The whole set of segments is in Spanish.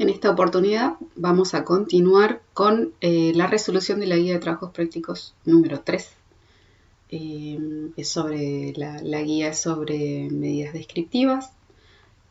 En esta oportunidad vamos a continuar con la resolución de la guía de trabajos prácticos número 3. Es sobre la guía sobre medidas descriptivas.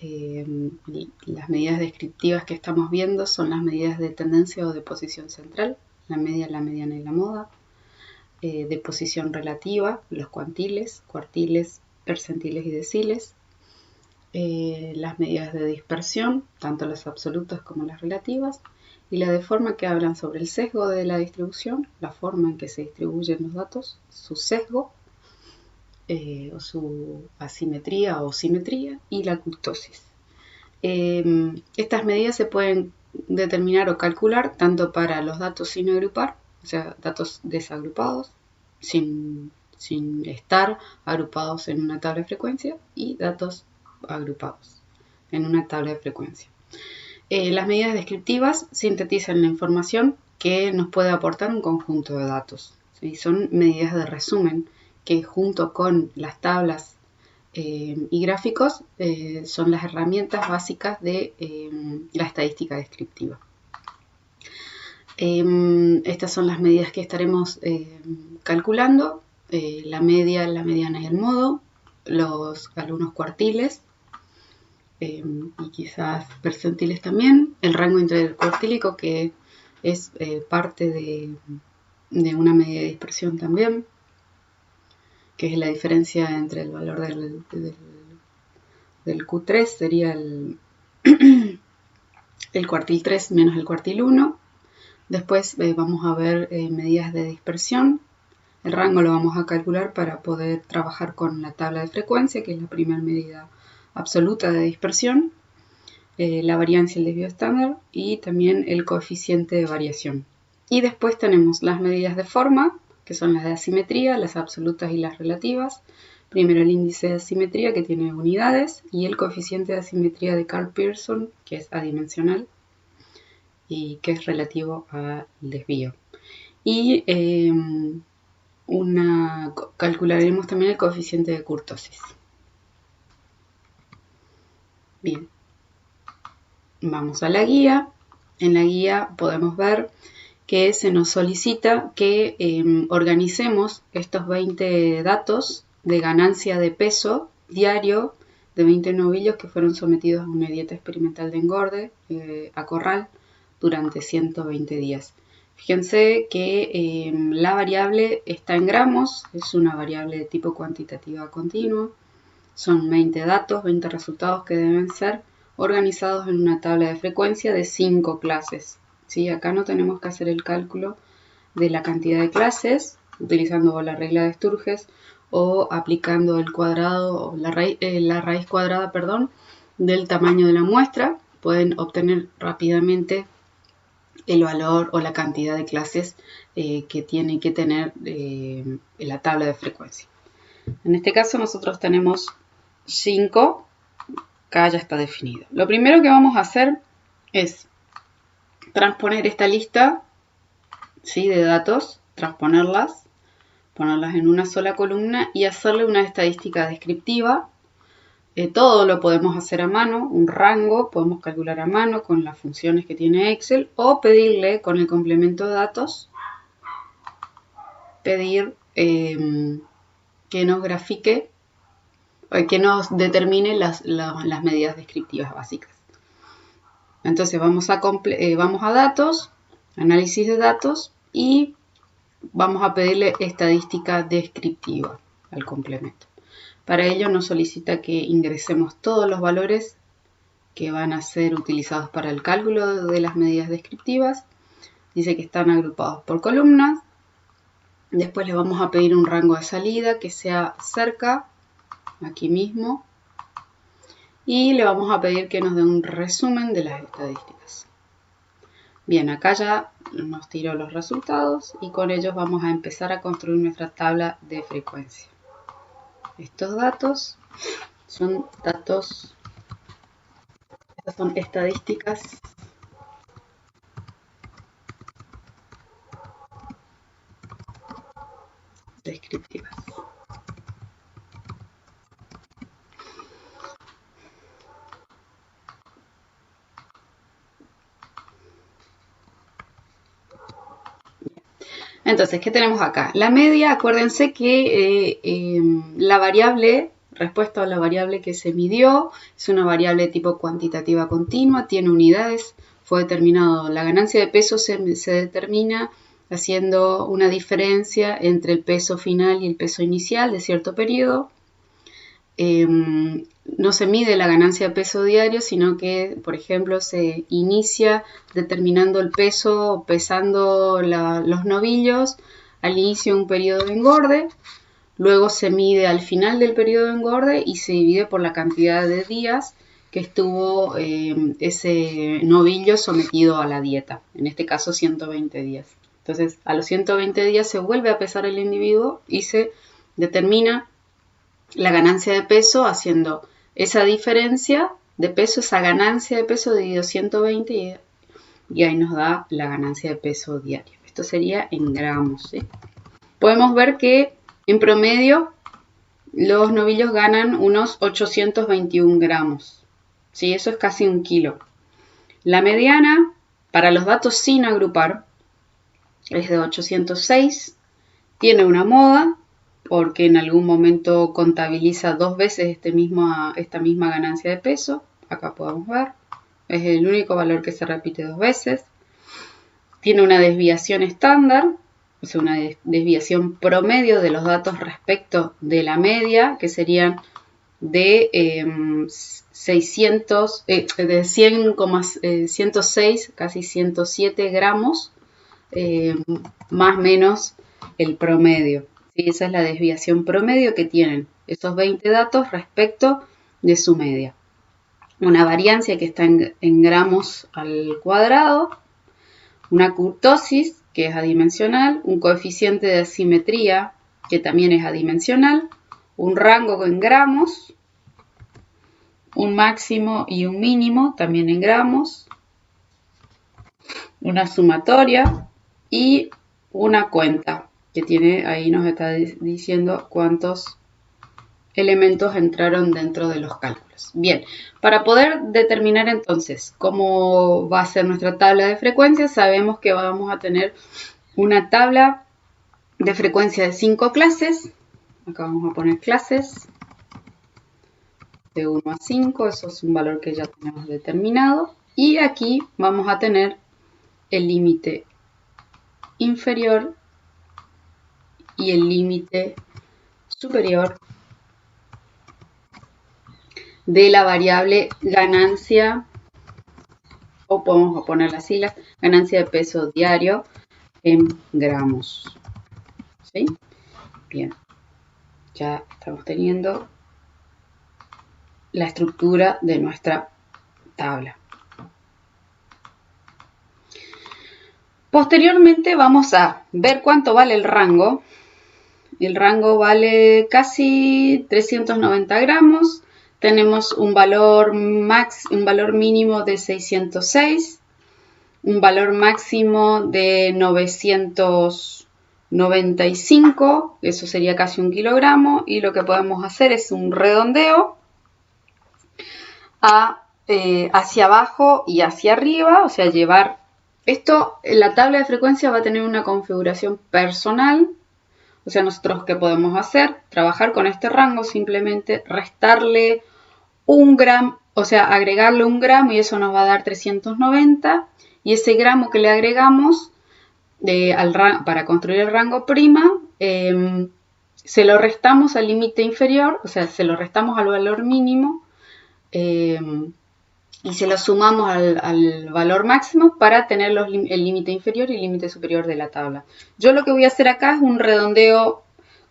Las medidas descriptivas que estamos viendo son las medidas de tendencia o de posición central, la media, la mediana y la moda. De posición relativa, los cuantiles, cuartiles, percentiles y deciles. Las medidas de dispersión, tanto las absolutas como las relativas, y la de forma que hablan sobre el sesgo de la distribución, la forma en que se distribuyen los datos, su sesgo, o su asimetría o simetría, y la kurtosis. Estas medidas se pueden determinar o calcular tanto para los datos sin agrupar, o sea, datos desagrupados, sin estar agrupados en una tabla de frecuencia, y datos agrupados en una tabla de frecuencia. Las medidas descriptivas sintetizan la información que nos puede aportar un conjunto de datos. ¿Sí? Son medidas de resumen que junto con las tablas y gráficos son las herramientas básicas de la estadística descriptiva. Estas son las medidas que estaremos calculando, la media, la mediana y el modo, algunos cuartiles y quizás percentiles también, el rango intercuartílico que es parte de una medida de dispersión también, que es la diferencia entre el valor del Q3, sería el cuartil 3 menos el cuartil 1. Después vamos a ver medidas de dispersión. El rango lo vamos a calcular para poder trabajar con la tabla de frecuencia, que es la primera medida absoluta de dispersión, la variancia y el desvío estándar, y también el coeficiente de variación. Y después tenemos las medidas de forma, que son las de asimetría, las absolutas y las relativas. Primero el índice de asimetría, que tiene unidades, y el coeficiente de asimetría de Karl Pearson, que es adimensional y que es relativo al desvío. Y calcularemos también el coeficiente de kurtosis. Bien, vamos a la guía. En la guía podemos ver que se nos solicita que organicemos estos 20 datos de ganancia de peso diario de 20 novillos que fueron sometidos a una dieta experimental de engorde a corral durante 120 días. Fíjense que la variable está en gramos, es una variable de tipo cuantitativa continua. Son 20 datos, 20 resultados que deben ser organizados en una tabla de frecuencia de 5 clases. ¿Sí? Acá no tenemos que hacer el cálculo de la cantidad de clases utilizando la regla de Sturges o aplicando el cuadrado, la raíz cuadrada, del tamaño de la muestra. Pueden obtener rápidamente el valor o la cantidad de clases que tiene que tener la tabla de frecuencia. En este caso nosotros tenemos 5, acá ya está definido. Lo primero que vamos a hacer es transponer esta lista, ¿sí?, de datos, transponerlas, ponerlas en una sola columna y hacerle una estadística descriptiva. Todo lo podemos hacer a mano, un rango podemos calcular a mano con las funciones que tiene Excel o pedirle con el complemento de datos, pedir que nos grafique, que nos determine las medidas descriptivas básicas. Entonces vamos a datos, análisis de datos y vamos a pedirle estadística descriptiva al complemento. Para ello nos solicita que ingresemos todos los valores que van a ser utilizados para el cálculo de las medidas descriptivas. Dice que están agrupados por columnas. Después le vamos a pedir un rango de salida que sea cerca, aquí mismo. Y le vamos a pedir que nos dé un resumen de las estadísticas. Bien, acá ya nos tiró los resultados y con ellos vamos a empezar a construir nuestra tabla de frecuencia. Estos datos son datos, estas son estadísticas descriptivas. Entonces, ¿qué tenemos acá? La media, acuérdense que la variable, respuesta a la variable que se midió, es una variable tipo cuantitativa continua, tiene unidades, fue determinado, la ganancia de peso se determina haciendo una diferencia entre el peso final y el peso inicial de cierto periodo. No se mide la ganancia de peso diario, sino que, por ejemplo, se inicia determinando el peso, pesando los novillos al inicio de un periodo de engorde, luego se mide al final del periodo de engorde y se divide por la cantidad de días que estuvo ese novillo sometido a la dieta, en este caso 120 días. Entonces, a los 120 días se vuelve a pesar el individuo y se determina la ganancia de peso haciendo esa diferencia de peso, esa ganancia de peso dividido 120 y ahí nos da la ganancia de peso diario. Esto sería en gramos, ¿sí? Podemos ver que en promedio los novillos ganan unos 821 gramos, ¿sí? Eso es casi 1 kilo. La mediana, para los datos sin agrupar, es de 806, tiene una moda, porque en algún momento contabiliza 2 veces esta misma ganancia de peso. Acá podemos ver. Es el único valor que se repite 2 veces. Tiene una desviación estándar, o sea, una desviación promedio de los datos respecto de la media, que serían de 106, casi 107 gramos, más o menos el promedio. ¿Sí? Esa es la desviación promedio que tienen esos 20 datos respecto de su media. Una variancia que está en gramos al cuadrado, una kurtosis que es adimensional, un coeficiente de asimetría que también es adimensional, un rango en gramos, un máximo y un mínimo también en gramos, una sumatoria y una cuenta que tiene, ahí nos está diciendo cuántos elementos entraron dentro de los cálculos. Bien, para poder determinar entonces cómo va a ser nuestra tabla de frecuencias, sabemos que vamos a tener una tabla de frecuencia de 5 clases. Acá vamos a poner clases de 1 a 5, eso es un valor que ya tenemos determinado. Y aquí vamos a tener el límite inferior y el límite superior de la variable ganancia, o podemos poner las siglas, ganancia de peso diario en gramos. ¿Sí? Bien, ya estamos teniendo la estructura de nuestra tabla. Posteriormente vamos a ver cuánto vale el rango. El rango vale casi 390 gramos. Tenemos un valor mínimo de 606, un valor máximo de 995, eso sería casi 1 kilogramo, y lo que podemos hacer es un redondeo hacia abajo y hacia arriba, o sea, llevar esto, la tabla de frecuencia va a tener una configuración personal. O sea, nosotros, ¿qué podemos hacer? Trabajar con este rango, simplemente restarle 1 gramo, o sea, agregarle 1 gramo y eso nos va a dar 390. Y ese gramo que le agregamos para construir el rango prima, se lo restamos al límite inferior, o sea, se lo restamos al valor mínimo y se lo sumamos al valor máximo para tener el límite inferior y el límite superior de la tabla. Yo lo que voy a hacer acá es un redondeo,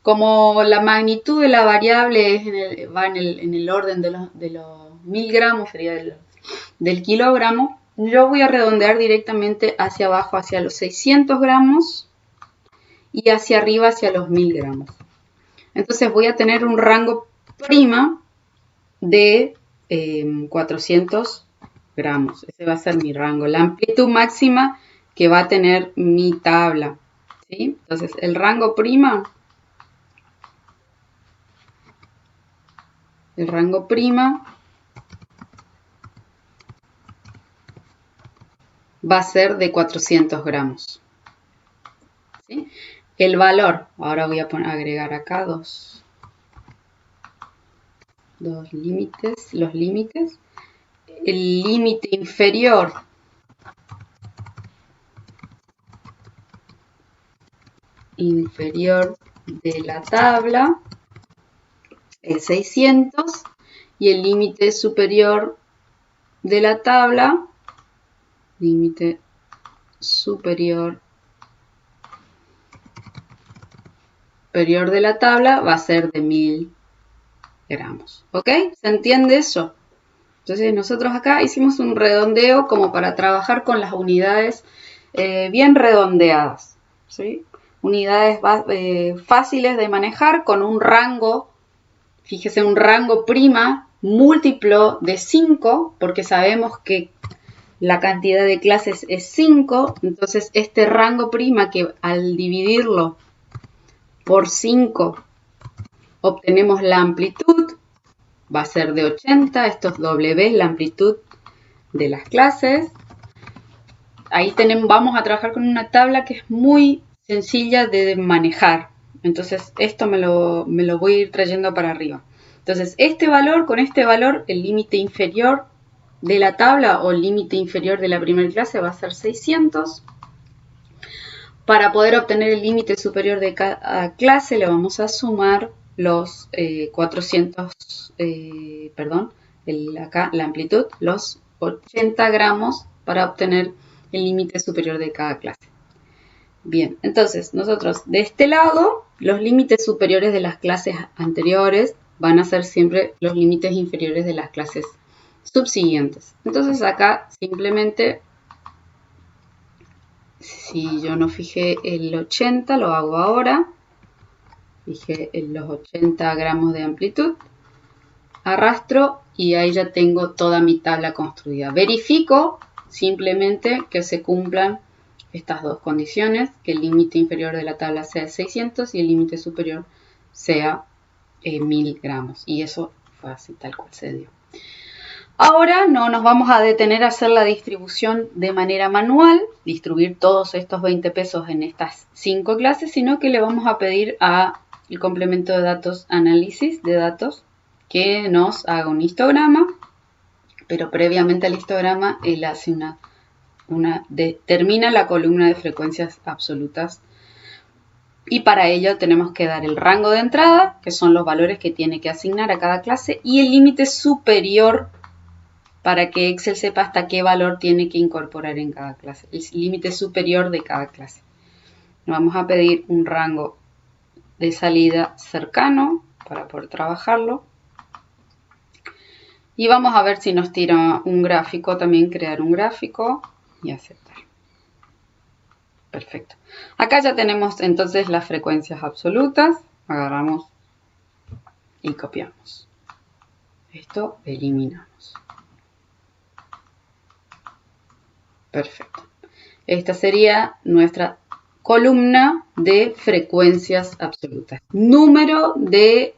como la magnitud de la variable va en el orden de los 1000 gramos, sería del kilogramo. Yo voy a redondear directamente hacia abajo, hacia los 600 gramos y hacia arriba, hacia los 1000 gramos. Entonces voy a tener un rango prima de 400 gramos. Ese va a ser mi rango. La amplitud máxima que va a tener mi tabla. ¿Sí? Entonces el rango prima. El rango prima va a ser de 400 gramos. ¿Sí? el valor, ahora voy a agregar acá dos límites, los límites. El límite inferior de la tabla es 600 y el límite superior de la tabla, límite superior de la tabla va a ser de 1000 gramos. ¿Ok? ¿Se entiende eso? Entonces nosotros acá hicimos un redondeo como para trabajar con las unidades bien redondeadas, ¿sí? Unidades fáciles de manejar con un rango, fíjese, un rango prima múltiplo de 5, porque sabemos que la cantidad de clases es 5, entonces este rango prima que al dividirlo por 5 obtenemos la amplitud, va a ser de 80, esto es W, la amplitud de las clases. Ahí vamos a trabajar con una tabla que es muy sencilla de manejar. Entonces esto me lo voy a ir trayendo para arriba. Entonces con este valor, el límite inferior de la tabla o el límite inferior de la primera clase va a ser 600. Para poder obtener el límite superior de cada clase le vamos a sumar los 400, acá la amplitud, los 80 gramos para obtener el límite superior de cada clase. Bien, entonces nosotros de este lado, los límites superiores de las clases anteriores van a ser siempre los límites inferiores de las clases subsiguientes. Entonces acá simplemente, si yo no fijé el 80, lo hago ahora. Fijé los 80 gramos de amplitud. Arrastro y ahí ya tengo toda mi tabla construida. Verifico simplemente que se cumplan estas dos condiciones, que el límite inferior de la tabla sea 600 y el límite superior sea 1000 gramos. Y eso fue así, tal cual se dio. Ahora no nos vamos a detener a hacer la distribución de manera manual, distribuir todos estos 20 pesos en estas 5 clases, sino que le vamos a pedir al complemento de datos análisis de datos que nos haga un histograma, pero previamente al histograma él hace determina la columna de frecuencias absolutas y para ello tenemos que dar el rango de entrada, que son los valores que tiene que asignar a cada clase, y el límite superior para que Excel sepa hasta qué valor tiene que incorporar en cada clase, el límite superior de cada clase. Vamos a pedir un rango de salida cercano para poder trabajarlo. Y vamos a ver si nos tira un gráfico, también crear un gráfico y aceptar. Perfecto. Acá ya tenemos entonces las frecuencias absolutas. Agarramos y copiamos. Esto eliminamos. Perfecto. Esta sería nuestra columna de frecuencias absolutas. Número de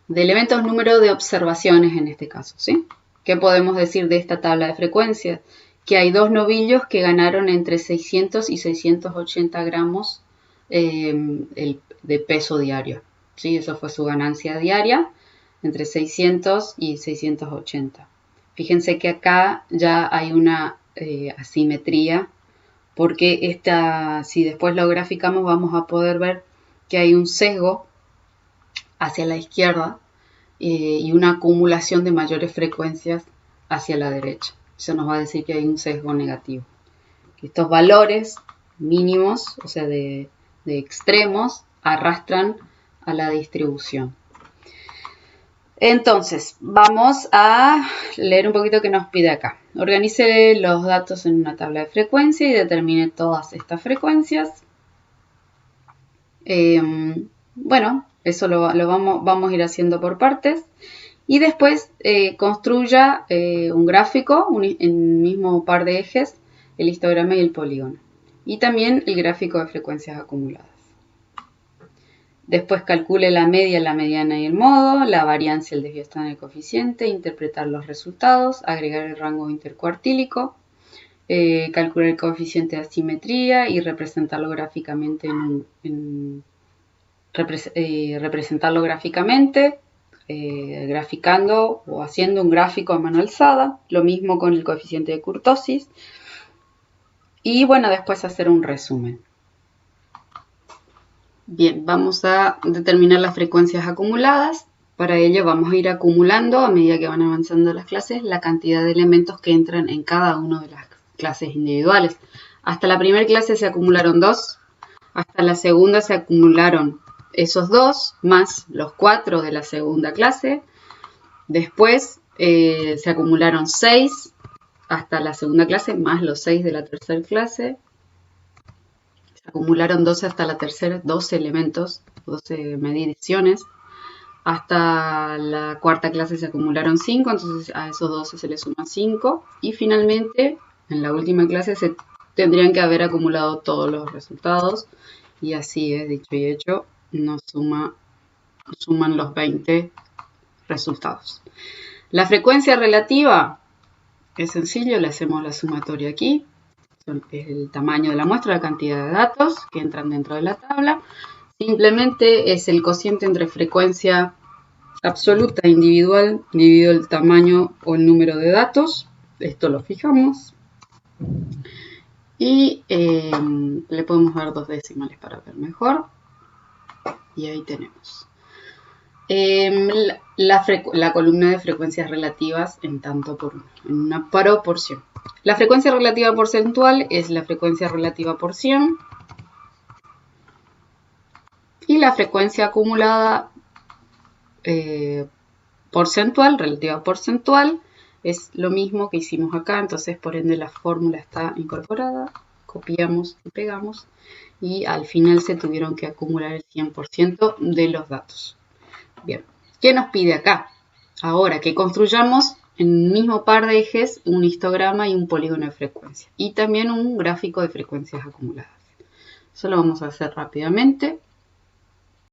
elementos, número de observaciones en este caso, ¿sí? ¿Qué podemos decir de esta tabla de frecuencias? Que hay dos novillos que ganaron entre 600 y 680 gramos de peso diario, ¿sí? Eso fue su ganancia diaria, entre 600 y 680. Fíjense que acá ya hay una asimetría, porque si después lo graficamos vamos a poder ver que hay un sesgo hacia la izquierda y una acumulación de mayores frecuencias hacia la derecha. Eso nos va a decir que hay un sesgo negativo. Que estos valores mínimos, o sea, de extremos, arrastran a la distribución. Entonces, vamos a leer un poquito qué nos pide acá. Organice los datos en una tabla de frecuencia y determine todas estas frecuencias. Bueno, eso lo vamos a ir haciendo por partes. Y después construya un gráfico en el mismo par de ejes, el histograma y el polígono. Y también el gráfico de frecuencias acumuladas. Después calcule la media, la mediana y el modo, la variancia, el desvío está en el coeficiente, interpretar los resultados, agregar el rango intercuartílico, calcular el coeficiente de asimetría y representarlo gráficamente representarlo gráficamente, graficando o haciendo un gráfico a mano alzada, lo mismo con el coeficiente de kurtosis, y bueno, después hacer un resumen. Bien, vamos a determinar las frecuencias acumuladas. Para ello vamos a ir acumulando, a medida que van avanzando las clases, la cantidad de elementos que entran en cada una de las clases individuales. Hasta la primera clase se acumularon 2, hasta la segunda se acumularon esos 2 más los 4 de la segunda clase. Después se acumularon 6 hasta la segunda clase más los 6 de la tercera clase. Se acumularon 12 hasta la tercera, 12 elementos, 12 mediciones. Hasta la cuarta clase se acumularon 5, entonces a esos 12 se le suman 5. Y finalmente, en la última clase se tendrían que haber acumulado todos los resultados. Y así es, dicho y hecho, nos suman los 20 resultados. La frecuencia relativa es sencillo, le hacemos la sumatoria aquí. Es el tamaño de la muestra, la cantidad de datos que entran dentro de la tabla. Simplemente es el cociente entre frecuencia absoluta e individual dividido el tamaño o el número de datos. Esto lo fijamos. Y le podemos dar 2 decimales para ver mejor. Y ahí tenemos la columna de frecuencias relativas en una proporción. La frecuencia relativa porcentual es la frecuencia relativa por 100. Y la frecuencia acumulada porcentual, relativa porcentual, es lo mismo que hicimos acá. Entonces, por ende, la fórmula está incorporada. Copiamos y pegamos. Y al final se tuvieron que acumular el 100% de los datos. Bien, ¿qué nos pide acá? Ahora que construyamos en el mismo par de ejes un histograma y un polígono de frecuencia. Y también un gráfico de frecuencias acumuladas. Eso lo vamos a hacer rápidamente.